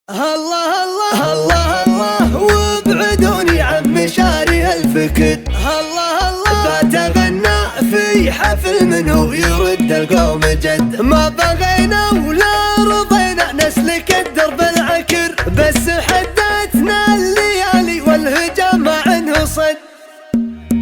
الله الله الله الله وابعدوني عن مشاري الفكر. الله الله بتغنى في حفل منو يرد القوم جد. ما بغينا ولا رضينا نسلك الدرب العكر، بس حدتنا الليالي والهجام عنه صد.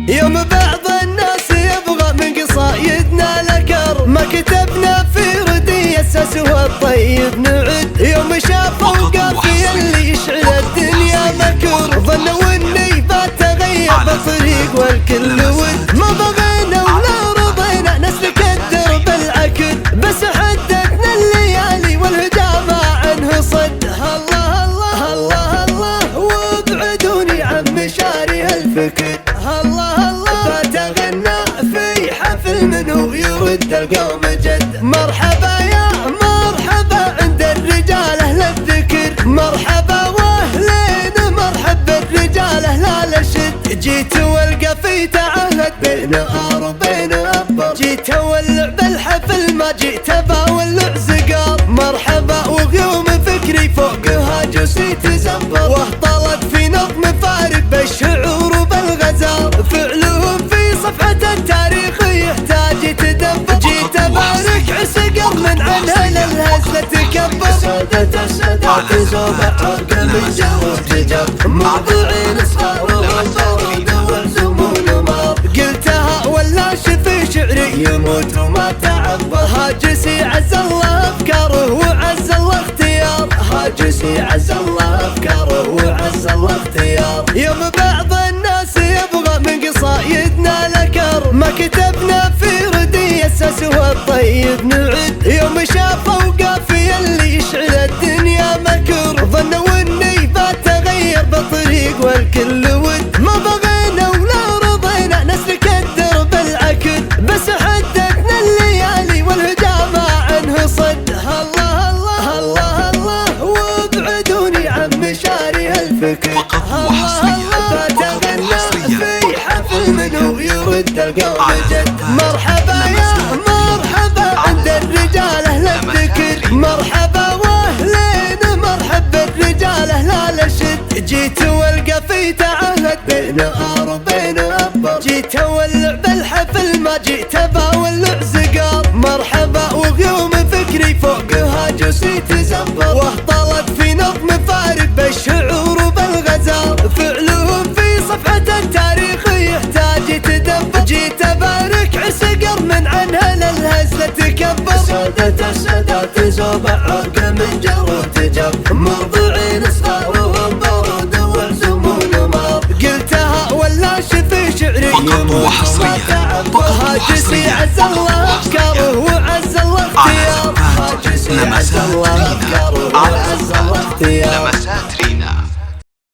يوم بعض الناس يبغى من قصايدنا لكر، ما كتبنا في ردي اساسه الطيب نعد. يوم شافوا قافي اللي يشعل الدنيا مكر، ظنوا اني بتغير بطريق والكل ود. ما بغينا ولا رضينا نسلك الدرب العكر، بس حدتنا الليالي والهجام عنه صد. الله الله الله الله وابعدوني عن مشاري الفكر. الله الله بتغنى في حفل منو يرد القوم جد. مرحبا يا مرحبا عند الرجال اهل الذكر، مرحبا واهلين مرحب بالرجال اهل الشد. جيت والقى تعهد بين وبين ابر، جيت اولع بالحفل ما جيت باولع زقار. مرحبا وغيوم فكري فوقها جوسي تزمر، واهطلت في نظم فارق بالشعور وبالغزال. فعلهم في صفحة التاريخ يحتاج تدبر، جيت ابارك عسقر من عنها للهزة تكبر. سادة السادات زوبع عرق من جو تجب، موضوعين اصغار وغنبرود والزمون مار. قلتها ولا شفي شعري يموت وما تعبر، هاجسي عز الله افكاره وعز الله اختيار. هاجسي عز الله افكاره وعز الله اختيار. يوم بعض الناس يبغى من قصايدنا لكر، ما كتبنا في ردي اساسه الطيب نعد. يوم شافوا قافي اللي يشعل الدنيا مكر، ظنوا اني بتغير بطريق والكل ود. ما بغينا ولا رضينا نسلك الدرب العكر، بس حدتنا الليالي والهجام عنه صد. الله الله الله الله وابعدوني عن مشاري الفكر. الله الله بتغنى في حفل منو يرد القوم جد. مرحبا يا مرحبا عند الرجال اهل الذكر، مرحبا واهلين مرحب بالرجال اهل الشد. جيت والقى تعهد بين وبين ابر، جيت اولع بالحفل ما جيت باولع زقار. مرحبا وغيوم فكري فوقها جوسي تزمر، واهطلت في نظم فارق بالشعور وبالغزال. فعلهم في صفحة التاريخ يحتاج تدبر، جيت ابارك عسقر من عنها للهزة تكبر. سادة السادات زوبع عرق من جو تجب، موضوعين اصغار وغنبرود والزمون مار. قلتها ولا شفي شعري يموت وما تعبر، هاجسي عز الله افكاره وعز الله اختيار. هاجسي عز الله افكاره وعز الله اختيار. لمسات رينا.